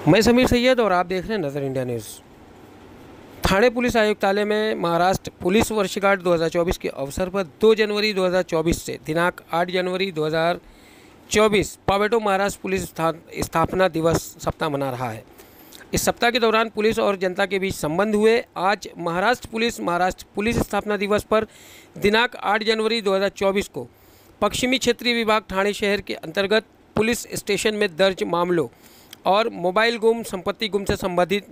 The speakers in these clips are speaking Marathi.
मैं समीर सैयद और आप देख रहे हैं नज़र इंडिया न्यूज़। थाने पुलिस आयुक्तालय में महाराष्ट्र पुलिस वर्षगांठ 2024 के अवसर पर 2 जनवरी 2024 से दिनांक 8 जनवरी 2024 पावेटो महाराष्ट्र पुलिस स्थापना दिवस सप्ताह मना रहा है। इस सप्ताह के दौरान पुलिस और जनता के बीच संबंध हुए। आज महाराष्ट्र पुलिस स्थापना दिवस पर दिनांक 8 जनवरी 2024 को पश्चिमी क्षेत्रीय विभाग ठाणे शहर के अंतर्गत पुलिस स्टेशन में दर्ज मामलों और मोबाइल गुम, संपत्ति गुम से संबंधित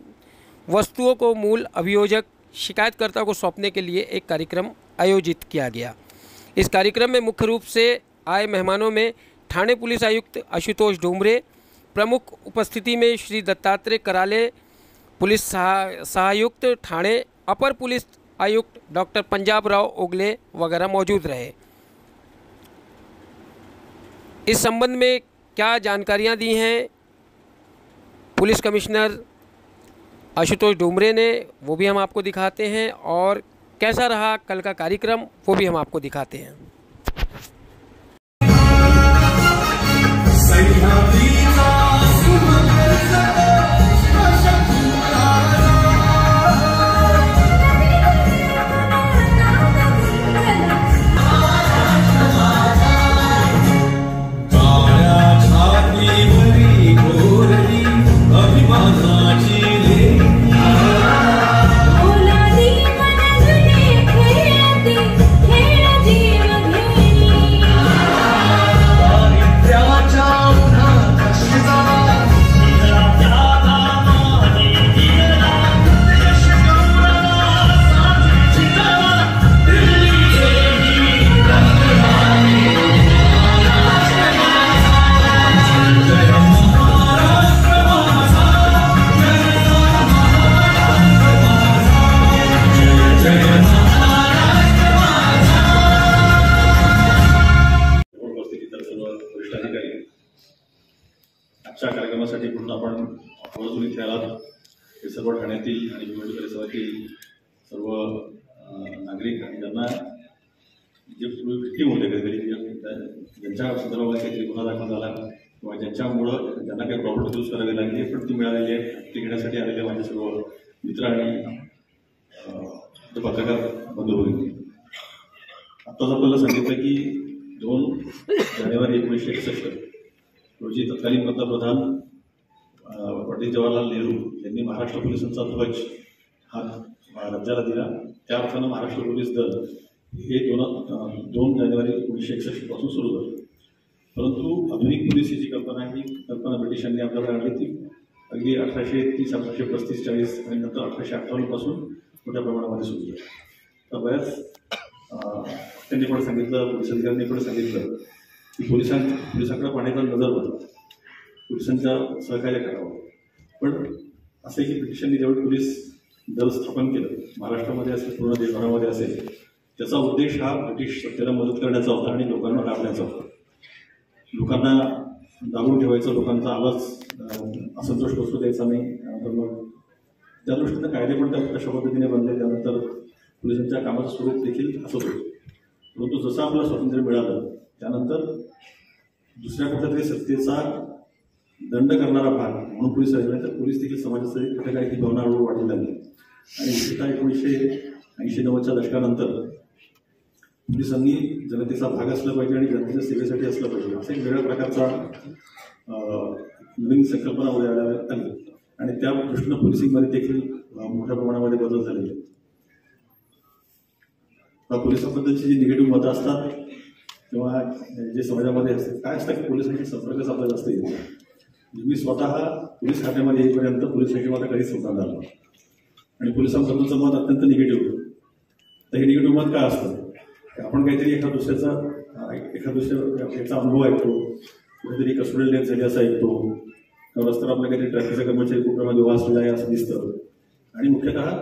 वस्तुओं को मूल अभियोजक शिकायतकर्ता को सौंपने के लिए एक कार्यक्रम आयोजित किया गया। इस कार्यक्रम में मुख्य रूप से आए मेहमानों में ठाणे पुलिस आयुक्त आशुतोष डोमरे, प्रमुख उपस्थिति में श्री दत्तात्रेय कराले, पुलिस सहायुक्त ठाणे, अपर पुलिस आयुक्त डॉक्टर पंजाब राव ओगले वगैरह मौजूद रहे। इस संबंध में क्या जानकारियां दी हैं पुलिस कमिश्नर आशुतोष डोमरे ने, वो भी हम आपको दिखाते हैं, और कैसा रहा कल का कार्यक्रम वो भी हम आपको दिखाते हैं। आजच्या कार्यक्रमासाठी पुन्हा आपण आवर्जून इथे आलात। हे सर्व ठाण्यातील आणि विविध परिसरातील सर्व नागरिक आणि ज्यांना जे पूर्वी विक्टीम होते, कधीतरी ज्यांच्या संदर्भात काहीतरी गुन्हा दाखल झाला किंवा ज्यांच्यामुळं ज्यांना काही प्रॉपर्टी यूज करावी लागली पण ती मिळालेली आहे, ती घेण्यासाठी आलेले माझे सर्व मित्र आणि पत्रकार बंधू भगिनी, आत्ताच आपल्याला सांगितलं की 2 जानेवारी 1961 रोजी तत्कालीन पंतप्रधान पंडित जवाहरलाल नेहरू यांनी महाराष्ट्र पोलिसांचा ध्वज हा राज्याला दिला। त्या अर्थानं महाराष्ट्र पोलीस दल हे 2 जानेवारी 1961 पासून सुरू झालं। परंतु आधुनिक पोलीस ही जी कल्पना आहे, ही कल्पना ब्रिटिशांनी आपल्याला आणली ती अगदी 1830, 1835, 40 आणि नंतर 1858 पासून मोठ्या प्रमाणामध्ये सुरू झाली। तर बऱ्याच त्यांनी पण सांगितलं, पोलीस अधिकाऱ्यांनी पण सांगितलं की पोलिसांकडे पाहण्याचा नजर बदला, पोलिसांच्या सहकार्य करावं। पण असे की ब्रिटिशांनी जेव्हा पोलीस दल स्थापन केलं महाराष्ट्रामध्ये असेल, पूर्ण देशभरामध्ये असेल, त्याचा उद्देश हा ब्रिटिश सत्तेला मदत करण्याचा होता आणि लोकांना लाभण्याचा होता। लोकांना दाबून ठेवायचं, लोकांचा आवाज असंतोष पोचू द्यायचा नाही। तर मग त्या दृष्टीनं कायदे पण तशा पद्धतीने बनले। त्यानंतर पोलिसांच्या कामाचं स्वरूप देखील असंच होतं। परंतु जसं आपलं स्वातंत्र्य मिळालं त्यानंतर दुसऱ्या कुठल्या तरी सत्तेचा दंड करणारा भाग म्हणून पोलीस राहिले, तर पोलीस देखील समाजासाठी कुठे काही ती भावना वाढू लागली। आणि विशेषतः 1980-90च्या दशकानंतर पोलिसांनी जनतेचा भाग असला पाहिजे आणि जनतेच्या सेवेसाठी असलं पाहिजे असं एक वेगळ्या प्रकारचा नवीन संकल्पना उदयाला आली आणि त्या दृष्टीनं पोलिसिंगमध्ये देखील मोठ्या प्रमाणामध्ये बदल झालेले आहेत। पोलिसांबद्दलची जी निगेटिव्ह मतं असतात किंवा जे समाजामध्ये असते, काय असतं की पोलिसांशी संपर्कच आपला जास्त येतो। मी स्वतः पोलीस खात्यामध्ये येईपर्यंत पोलिसांशी मला कधीच संबंध आला आणि पोलिसांबद्दलचं मत अत्यंत निगेटिव्ह होतं। तर हे निगेटिव्ह मत काय असतं, आपण काहीतरी एखाद्या दुसऱ्याचा अनुभव ऐकतो, कुठेतरी कस्टोडियल डेथ झाली असं ऐकतो, किंवा रस्त्यावर आपल्या काहीतरी ट्रॅफिकचा कर्मचारी कुठल्यामध्ये वास झाला आहे असं दिसतं। आणि मुख्यतः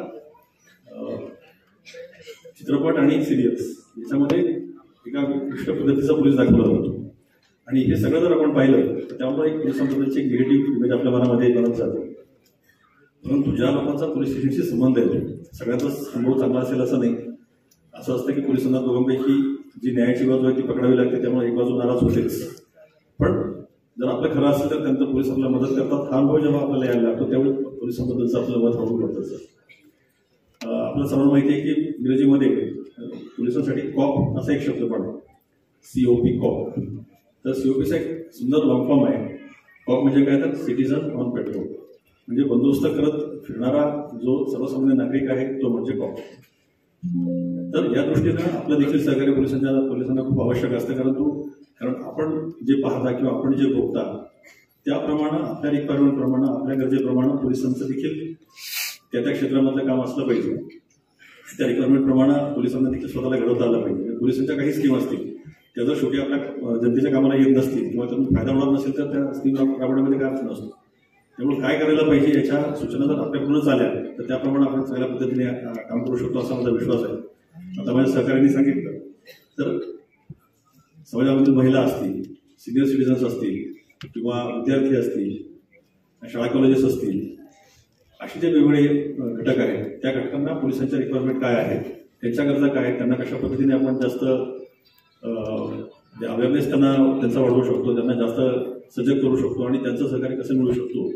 चित्रपट आणि सिरियल्स याच्यामध्ये एका विशिष्ट पद्धतीचा पोलीस दाखवला जातो आणि हे सगळं जर आपण पाहिलं तर त्यामुळे एक पोलिसांबद्दलची एक निगेटिव्ह इमेज आपल्या मनामध्ये बनत जाते। परंतु ज्या लोकांचा पोलीस स्टेशनशी संबंध आहे सगळ्यांचाच अनुभव चांगला असेल असं नाही। असं असतं की पोलिसांना दोघांपैकी जी न्यायाची बाजू आहे ती पकडावी लागते, त्यामुळे एक बाजू नाराज होतेच। पण जर आपलं खरं असेल तर त्यांचं पोलीस आपल्याला मदत करतात. हा अनुभव जेव्हा आपल्याला यायला लागतो त्यावेळी पोलिसांबद्दलचं आपलं मत हळूहळू पडतं. सर आपल्याला सर्वांना माहिती आहे की इंग्रजीमध्ये पोलिसांसाठी कॉप असा एक शब्द पण आहे, COP कॉप. तर COPचा एक सुंदर लॉंग फॉर्म आहे. कॉप म्हणजे काय तर सिटीजन ऑन पेट्रोल, म्हणजे बंदोबस्त करत फिरणारा जो सर्वसामान्य नागरिक आहे तो म्हणजे कॉप. तर या दृष्टीनं आपलं देखील सहकार्य पोलिसांना खूप आवश्यक असतं. कारण आपण जे पाहता किंवा आपण जे बघता त्याप्रमाणे आपल्या रिक्वायरमेंटप्रमाणे आपल्या गरजेप्रमाणे पोलिसांचं देखील त्या क्षेत्रामधलं काम असलं पाहिजे. त्या रिक्वायरमेंटप्रमाणे पोलिसांना देखील स्वतःला घडवता आलं पाहिजे. पोलिसांच्या काही स्कीम असतील त्या जर शेवटी आपल्या जनतेच्या कामाला येत नसतील किंवा त्यातून फायदा होणार नसेल तर त्या स्कीम राबवण्यामध्ये काय अर्थ नसतो. त्यामुळे काय करायला पाहिजे याच्या सूचना जर आपल्याकडूनच आल्या तर त्याप्रमाणे आपण चांगल्या पद्धतीने काम करू शकतो असा माझा विश्वास आहे. आता माझ्या सहकार्याने सांगितलं तर समाजामधील महिला असतील, सिनियर सिटीजन्स असतील किंवा विद्यार्थी असतील, शाळा कॉलेजेस असतील, असे जे वेगवेगळे घटक आहेत त्या घटकांना पोलिसांच्या रिक्वायरमेंट काय आहेत, त्यांच्या गरजा काय आहेत, त्यांना कशा पद्धतीने आपण जास्त अवेअरनेस त्यांचा वाढवू शकतो, त्यांना जास्त सजग करू शकतो आणि त्यांचं सहकार्य कसं मिळू शकतो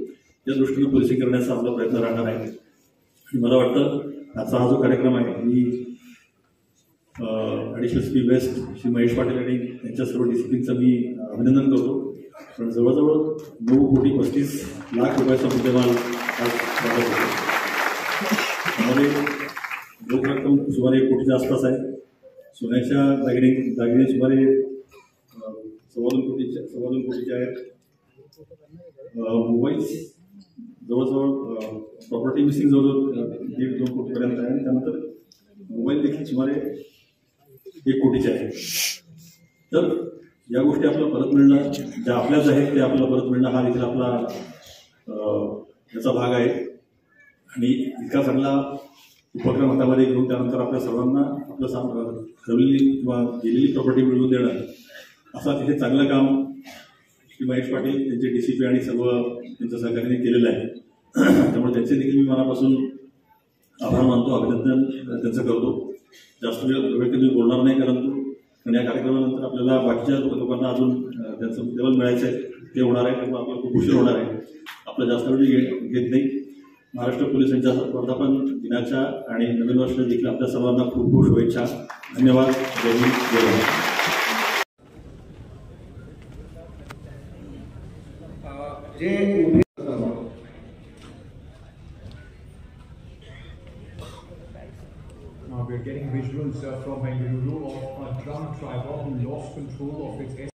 या दृष्टीने पोलिसिंग करण्याचा आपला प्रयत्न राहणार आहे. आणि मला वाटतं आजचा हा जो कार्यक्रम आहे मी additional SP west Shri Mahesh Patil आणि त्यांच्या सर्व डिसिप्लिनचं मी अभिनंदन करतो. पण जवळजवळ 9,35,00,000 रुपयाचा मुद्देमाल आज वाटप होतो. त्यामध्ये रोख रक्कम सुमारे 1 कोटीच्या आसपास आहे. सोन्याच्या दागिने सुमारे 2.25 कोटीचे आहेत. मोबाईल्स जवळजवळ प्रॉपर्टी मिसिंग जवळजवळ 1.5-2 कोटीपर्यंत आहे आणि त्यानंतर मोबाईल देखील सुमारे 1 कोटीचे आहे. तर या गोष्टी आपल्याला परत मिळणं, ज्या आपल्याच आहेत ते आपल्याला परत मिळणं हा देखील आपला याचा भाग आहे. आणि इतका चांगला उपक्रम हातामध्ये घेऊन त्यानंतर आपल्या सर्वांना आपलं ठरवलेली किंवा गेलेली प्रॉपर्टी मिळवून देणं असं अतिशय चांगलं काम श्री महेश पाटील त्यांचे DCP आणि सर्व त्यांच्या सहकार्याने केलेलं आहे. त्यामुळे त्यांचे देखील मी मनापासून आभार मानतो, अभिनंदन त्यांचं करतो. जास्त वेळ कधी बोलणार नाही कारण या कार्यक्रमानंतर आपल्याला बाकीच्या लोकांना अजून त्यांचं मुद्देमाल मिळायचं आहे ते होणार आहे. त्यामुळे आपल्याला खूप उशीर होणार आहे. आपला जास्त वेळ घेत नाही. महाराष्ट्र पोलिसांच्या वर्धापन दिनाच्या आणि नवीन वर्ष देखील आपल्या सर्वांना खूप खूप शुभेच्छा. धन्यवाद. जय हिंद, जय Maharashtra. Now we're getting visuals from Bengaluru of a drunk driver who lost control of its